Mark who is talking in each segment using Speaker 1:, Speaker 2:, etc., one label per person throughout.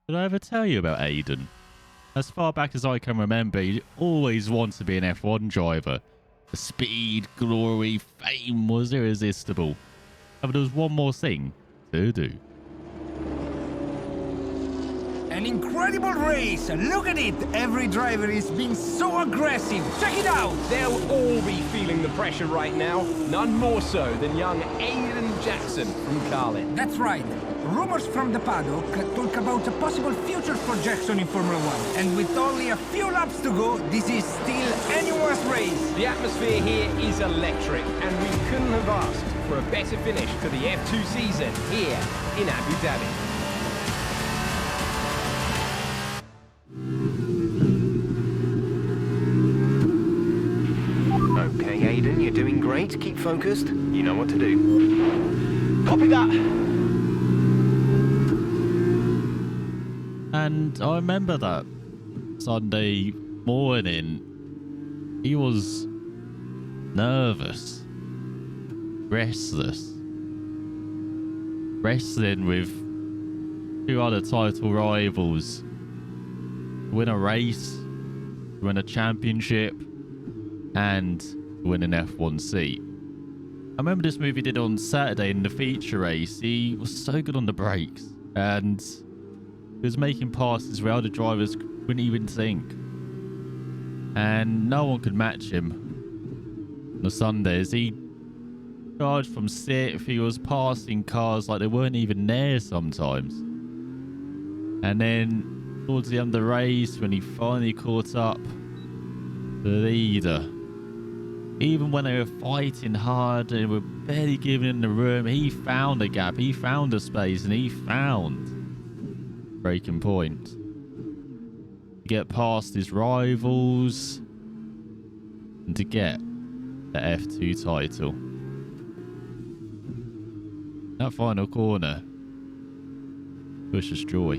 Speaker 1: Did I ever tell you about Aiden? As far back as I can remember, he always wanted to be an F1 driver. The speed, glory, fame was irresistible. But there was one more thing to do.
Speaker 2: An incredible race! Look at it! Every driver is being so aggressive! Check it out!
Speaker 3: They'll all be feeling the pressure right now. None more so than young Aiden Jackson from Carlin.
Speaker 2: That's right. Rumors from the paddock talk about a possible future for Jackson in Formula 1. And with only a few laps to go, this is still anyone's race.
Speaker 3: The atmosphere here is electric, and we couldn't have asked for a better finish to the F2 season here in Abu Dhabi.
Speaker 4: Okay, Aiden, you're doing great. Keep focused. You know what to do. Copy that.
Speaker 1: And I remember that Sunday morning, he was nervous, restless, wrestling with two other title rivals to win a race, to win a championship, and to win an F1 seat. I remember this movie did on Saturday in the feature race. He was so good on the brakes, and he was making passes where other drivers couldn't even think. And no one could match him on the Sundays. He charged from sixth. He was passing cars like they weren't even there sometimes. And then towards the end of the race, when he finally caught up to the leader, even when they were fighting hard and were barely giving him the room, he found a gap, he found a space, and he found breaking point. To get past his rivals and to get the F2 title. That final corner pushes joy.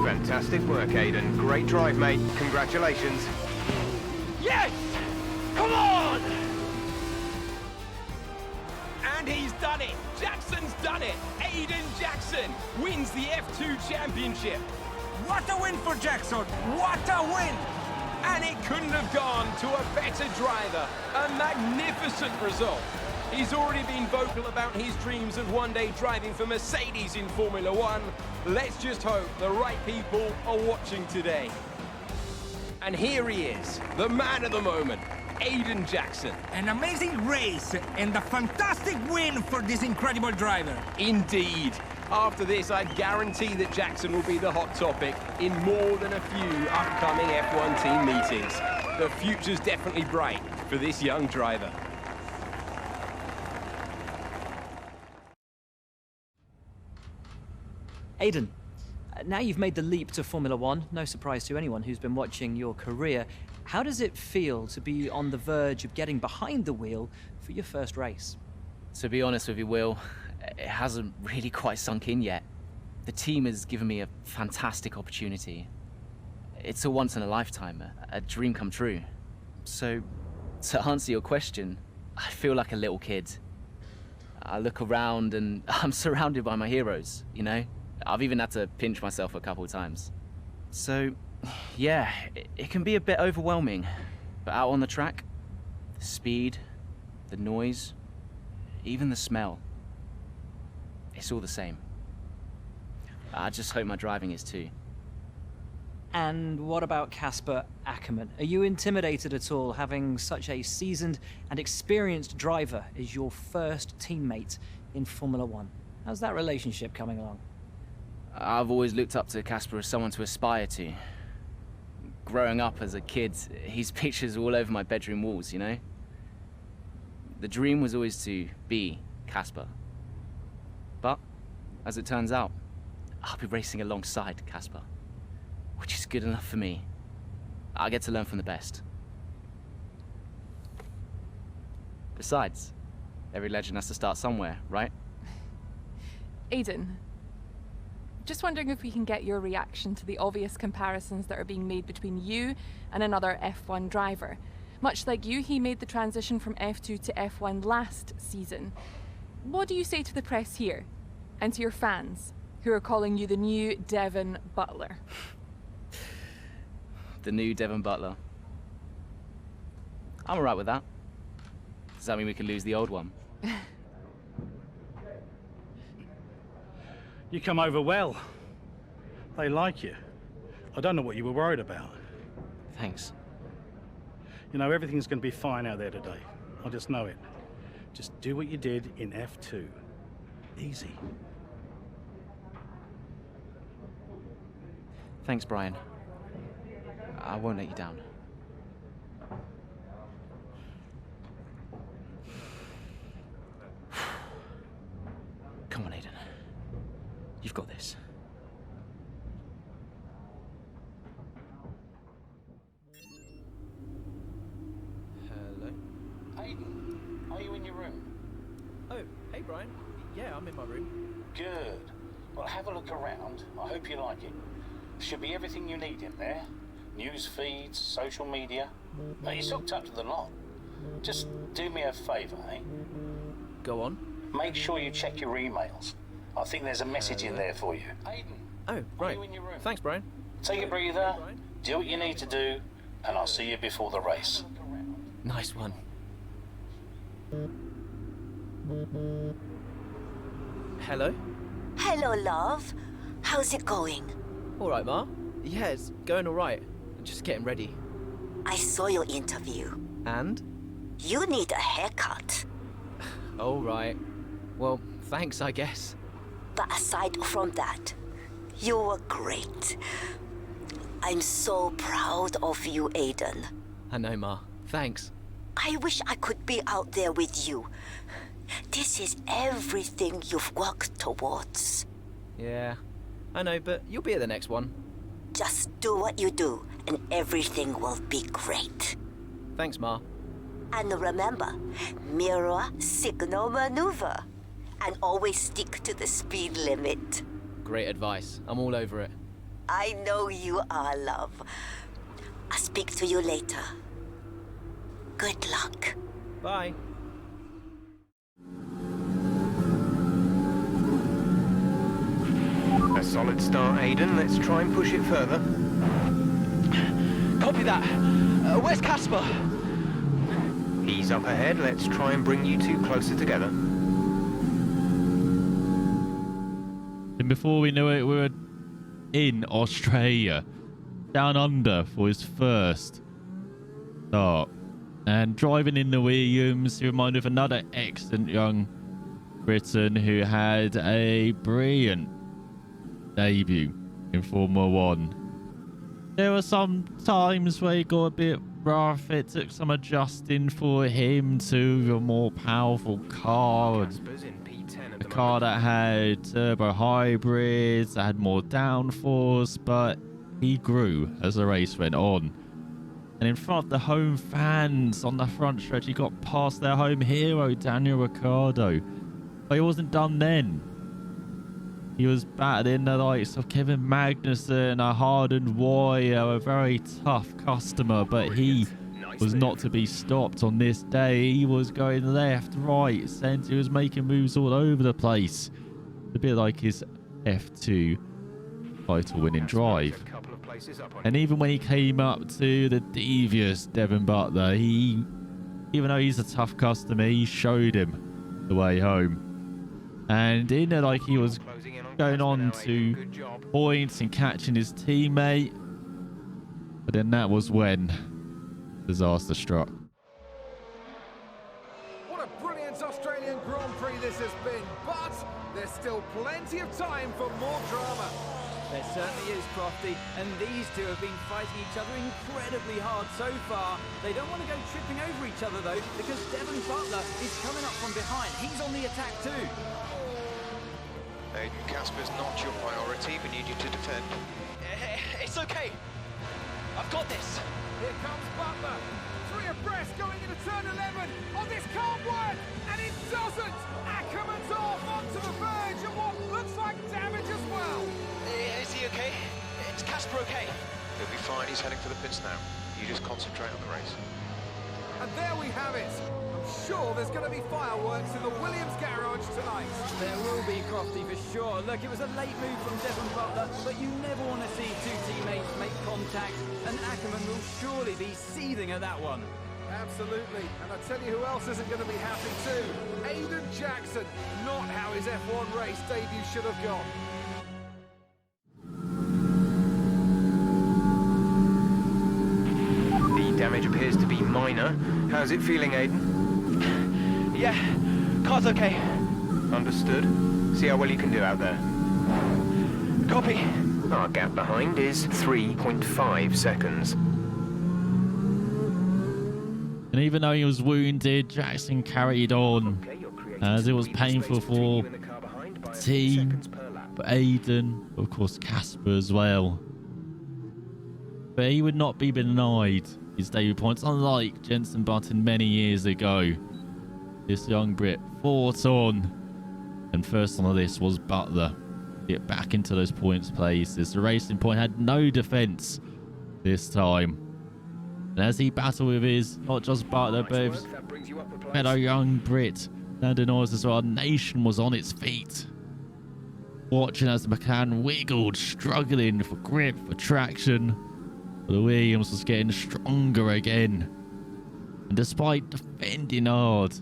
Speaker 4: Fantastic work, Aiden. Great drive, mate. Congratulations.
Speaker 3: Yes! Come on! And he's done it! Jackson's done it! Aiden Jackson wins the F2 championship!
Speaker 2: What a win for Jackson! What a win!
Speaker 3: And it couldn't have gone to a better driver. A magnificent result. He's already been vocal about his dreams of one day driving for Mercedes in Formula 1. Let's just hope the right people are watching today. And here he is, the man of the moment, Aiden Jackson.
Speaker 2: An amazing race and a fantastic win for this incredible driver.
Speaker 3: Indeed. After this, I guarantee that Jackson will be the hot topic in more than a few upcoming F1 team meetings. The future's definitely bright for this young driver.
Speaker 5: Aiden, now you've made the leap to Formula 1, no surprise to anyone who's been watching your career. How does it feel to be on the verge of getting behind the wheel for your first race?
Speaker 6: To be honest with you, Will, it hasn't really quite sunk in yet. The team has given me a fantastic opportunity. It's a once-in-a-lifetime, a dream come true. So, to answer your question, I feel like a little kid. I look around and I'm surrounded by my heroes, you know? I've even had to pinch myself a couple of times. So, yeah, it can be a bit overwhelming. But out on the track, the speed, the noise, even the smell, it's all the same. I just hope my driving is too.
Speaker 5: And what about Casper Ackerman? Are you intimidated at all having such a seasoned and experienced driver as your first teammate in Formula 1? How's that relationship coming along?
Speaker 6: I've always looked up to Casper as someone to aspire to. Growing up as a kid, his pictures were all over my bedroom walls, you know? The dream was always to be Casper. But, as it turns out, I'll be racing alongside Casper, which is good enough for me. I get to learn from the best. Besides, every legend has to start somewhere, right?
Speaker 7: Aiden, just wondering if we can get your reaction to the obvious comparisons that are being made between you and another F1 driver. Much like you, he made the transition from F2 to F1 last season. What do you say to the press here? And to your fans, who are calling you the new Devon Butler.
Speaker 6: The new Devon Butler. I'm alright with that. Does that mean we could lose the old one?
Speaker 8: You come over well. They like you. I don't know what you were worried about.
Speaker 6: Thanks.
Speaker 8: You know, everything's going to be fine out there today. I just know it. Just do what you did in F2. Easy.
Speaker 6: Thanks, Brian. I won't let you down. Come on, Aiden. You've got this.
Speaker 9: Hello?
Speaker 10: Aiden, are you in your room?
Speaker 9: Oh, hey Brian. Yeah, I'm in my room.
Speaker 10: Good. Well, have a look around. I hope you like it. Should be everything you need in there. News feeds, social media. You're hooked up to the lot. Just do me a favour, eh?
Speaker 9: Go on.
Speaker 10: Make sure you check your emails. I think there's a message in there for you. Aiden,
Speaker 9: Oh, right.
Speaker 10: are you in your room?
Speaker 9: Thanks, Brian.
Speaker 10: Take a breather, do what you need to do, and I'll see you before the race.
Speaker 9: Nice one. Hello?
Speaker 11: Hello, love. How's it going?
Speaker 9: All right, Ma. Yeah, it's going all right. Just getting ready.
Speaker 11: I saw your interview.
Speaker 9: And?
Speaker 11: You need a haircut.
Speaker 9: All right. Well, thanks, I guess.
Speaker 11: But aside from that, you were great. I'm so proud of you, Aiden.
Speaker 9: I know, Ma. Thanks.
Speaker 11: I wish I could be out there with you. This is everything you've worked towards.
Speaker 9: Yeah, I know, but you'll be at the next one.
Speaker 11: Just do what you do, and everything will be great.
Speaker 9: Thanks, Ma.
Speaker 11: And remember, mirror, signal, maneuver. And always stick to the speed limit.
Speaker 9: Great advice. I'm all over it.
Speaker 11: I know you are, love. I'll speak to you later. Good luck.
Speaker 9: Bye.
Speaker 4: A solid start, Aiden. Let's try and push it further.
Speaker 6: Copy that. Where's Casper?
Speaker 4: He's up ahead. Let's try and bring you two closer together.
Speaker 1: And before we knew it, we were in Australia, down under for his first start. And driving in the Williams, he reminded of another excellent young Briton who had a brilliant debut in Formula 1. There were some times where he got a bit rough. It took some adjusting for him to a more powerful car. A car that had turbo hybrids, that had more downforce, but he grew as the race went on. And in front of the home fans on the front stretch, he got past their home hero, Daniel Ricciardo. But he wasn't done then. He was battling the likes of Kevin Magnussen, a hardened warrior, a very tough customer, but he was not to be stopped on this day. He was going left, right, centre. He was making moves all over the place. A bit like his F2 title-winning drive. And even when he came up to the devious Devon Butler, even though he's a tough customer, he showed him the way home. And in there, like, he was going on to points and catching his teammate. But then that was when disaster struck.
Speaker 3: What a brilliant Australian Grand Prix this has been, but there's still plenty of time for more drama.
Speaker 12: There certainly is, Crofty, and these two have been fighting each other incredibly hard so far. They don't want to go tripping over each other, though, because Devon Butler is coming up from behind. He's on the attack, too.
Speaker 13: Aiden, Casper's not your priority. We need you to defend.
Speaker 12: It's okay. I've got this.
Speaker 3: Here comes Butler. 3 abreast going into turn 11. Oh, this can't work! And it doesn't! Ackerman's off onto the verge of what looks like damage as well.
Speaker 12: Is he okay? Is Casper okay?
Speaker 13: He'll be fine. He's heading for the pits now. You just concentrate on the race.
Speaker 3: And there we have it. A I'm sure there's going to be fireworks in the Williams garage tonight.
Speaker 12: There will be, Crofty, for sure. Look, it was a late move from Devon Butler, but you never want to see two teammates make contact, and Ackerman will surely be seething at that one.
Speaker 3: Absolutely, and I tell you who else isn't going to be happy too. Aiden Jackson, not how his F1 race debut should have gone.
Speaker 4: The damage appears to be minor. How's it feeling, Aiden?
Speaker 6: Yeah, car's okay.
Speaker 4: Understood. See how well you can do out there.
Speaker 6: Copy.
Speaker 4: Our gap behind is 3.5 seconds.
Speaker 1: And even though he was wounded, Jackson carried on, as it was painful for the team, for Aiden, of course Casper as well. But he would not be denied his debut points, unlike Jenson Button many years ago. This young Brit fought on, and first on the list was Butler. Get back into those points places. The Racing Point had no defence this time. And as he battled with his, not just Butler, but his fellow young Brit, Lando Norris as well, the nation was on its feet. Watching as the McLaren wiggled, struggling for grip, for traction. But the Williams was getting stronger again. And despite defending hard,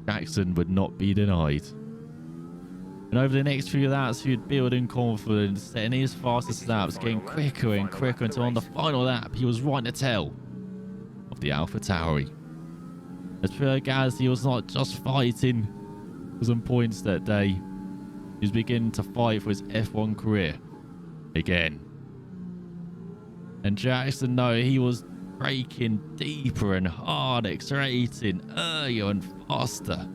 Speaker 1: Jackson would not be denied. And over the next few laps, he would build in confidence, setting his fastest laps, getting quicker and quicker until on the final lap, he was right in the tail of the AlphaTauri. As Pierre Gasly was not just fighting for some points that day, he was beginning to fight for his F1 career again. And Jackson, though, he was braking deeper and harder, accelerating earlier and faster.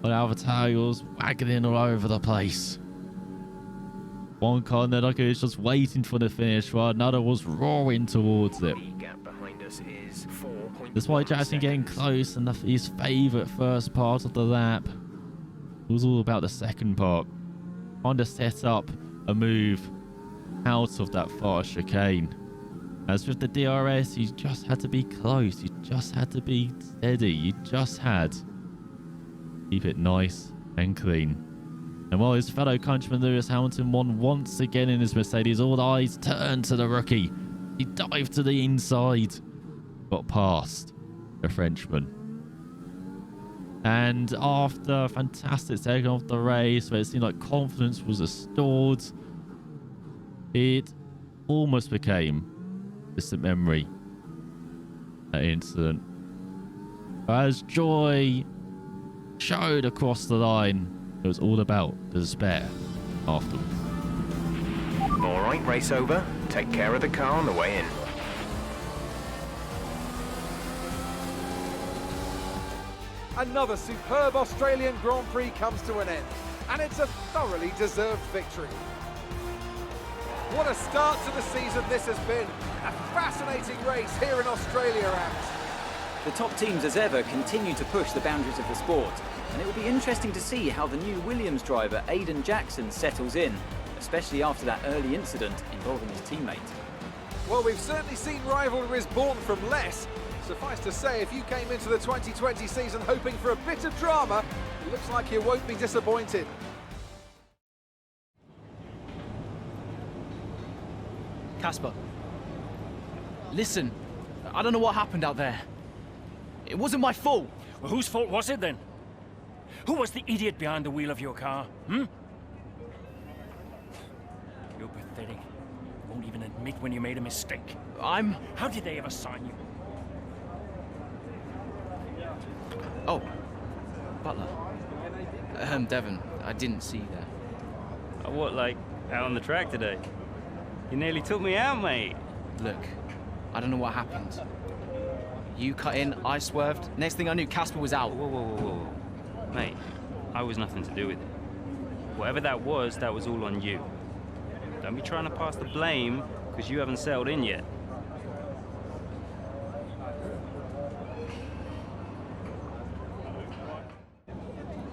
Speaker 1: But AlphaTauri was waggling all over the place. One car in the locker was just waiting for the finish, while another was roaring towards it. Despite Jackson getting close and his favourite first part of the lap, it was all about the second part. Trying to set up a move out of that fast chicane. As with the DRS, you just had to be close. You just had to be steady. You just had to keep it nice and clean. And while his fellow countryman Lewis Hamilton won once again in his Mercedes, all eyes turned to the rookie. He dived to the inside, got past the Frenchman. And after a fantastic second off the race, where it seemed like confidence was restored, it almost became distant memory, that incident. As joy showed across the line, it was all about the despair afterwards.
Speaker 4: All right, race over. Take care of the car on the way in.
Speaker 3: Another superb Australian Grand Prix comes to an end, and it's a thoroughly deserved victory. What a start to the season this has been. A fascinating race here in Australia, Ant.
Speaker 12: The top teams as ever continue to push the boundaries of the sport, and it will be interesting to see how the new Williams driver Aiden Jackson settles in, especially after that early incident involving his teammate.
Speaker 3: Well, we've certainly seen rivalries born from less. Suffice to say, if you came into the 2020 season hoping for a bit of drama, it looks like you won't be disappointed.
Speaker 6: Casper, listen, I don't know what happened out there. It wasn't my fault.
Speaker 14: Well, whose fault was it then? Who was the idiot behind the wheel of your car, You're pathetic. You won't even admit when you made a mistake. How did they ever sign you?
Speaker 6: Oh, Butler. Devon, I didn't see you there.
Speaker 15: What, like, out on the track today? You nearly took me out, mate.
Speaker 6: Look, I don't know what happened. You cut in, I swerved. Next thing I knew, Casper was out.
Speaker 15: Whoa. Mate, I was nothing to do with it. Whatever that was all on you. Don't be trying to pass the blame, because you haven't settled in yet.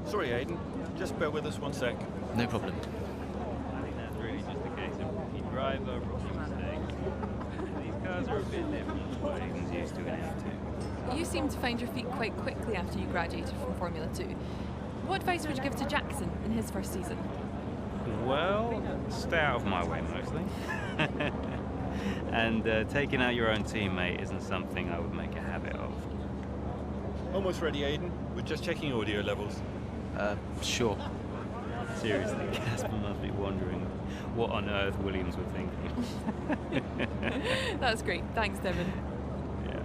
Speaker 16: Sorry, Aiden. Just bear with us one sec.
Speaker 6: No problem.
Speaker 15: I think that's really just a case of rookie driver, rookie mistakes. These cars are a bit different from what Aiden's used to in F2.
Speaker 7: You seem to find your feet quite quickly after you graduated from Formula 2. What advice would you give to Jackson in his first season?
Speaker 15: Well, stay out of my way mostly. And taking out your own teammate isn't something I would make a habit of.
Speaker 16: Almost ready, Aiden. We're just checking audio levels.
Speaker 6: Sure.
Speaker 15: Seriously, Casper must be wondering what on earth Williams were thinking.
Speaker 7: That's great. Thanks, Devon.
Speaker 15: Yeah.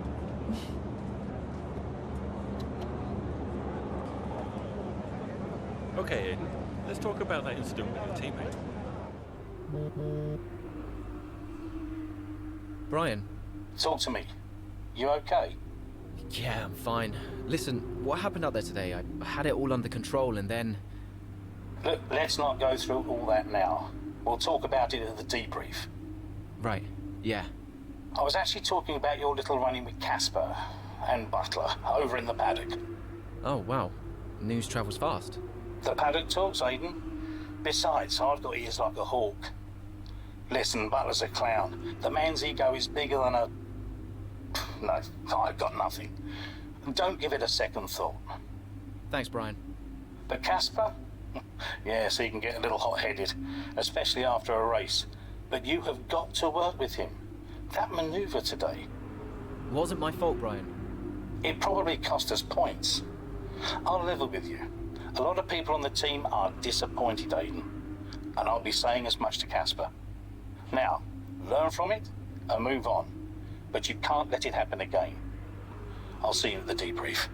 Speaker 16: Okay, Aiden. Let's talk about that incident with your teammate.
Speaker 9: Brian.
Speaker 10: Talk to me. You okay?
Speaker 9: Yeah, I'm fine. Listen, what happened out there today? I had it all under control and then...
Speaker 10: Look, let's not go through all that now. We'll talk about it at the debrief.
Speaker 9: Right, yeah.
Speaker 10: I was actually talking about your little run-in with Casper and Butler over in the paddock.
Speaker 9: Oh, wow. News travels fast.
Speaker 10: The paddock talks, Aiden. Besides, I've got ears like a hawk. Listen, Butler's a clown. The man's ego is bigger than a... No, I've got nothing. Don't give it a second thought.
Speaker 9: Thanks, Brian.
Speaker 10: But Casper? Yes, he can get a little hot-headed, especially after a race. But you have got to work with him. That maneuver today...
Speaker 9: Wasn't my fault, Brian.
Speaker 10: It probably cost us points. I'll level with you. A lot of people on the team are disappointed, Aiden. And I'll be saying as much to Casper. Now, learn from it and move on. But you can't let it happen again. I'll see you at the debrief.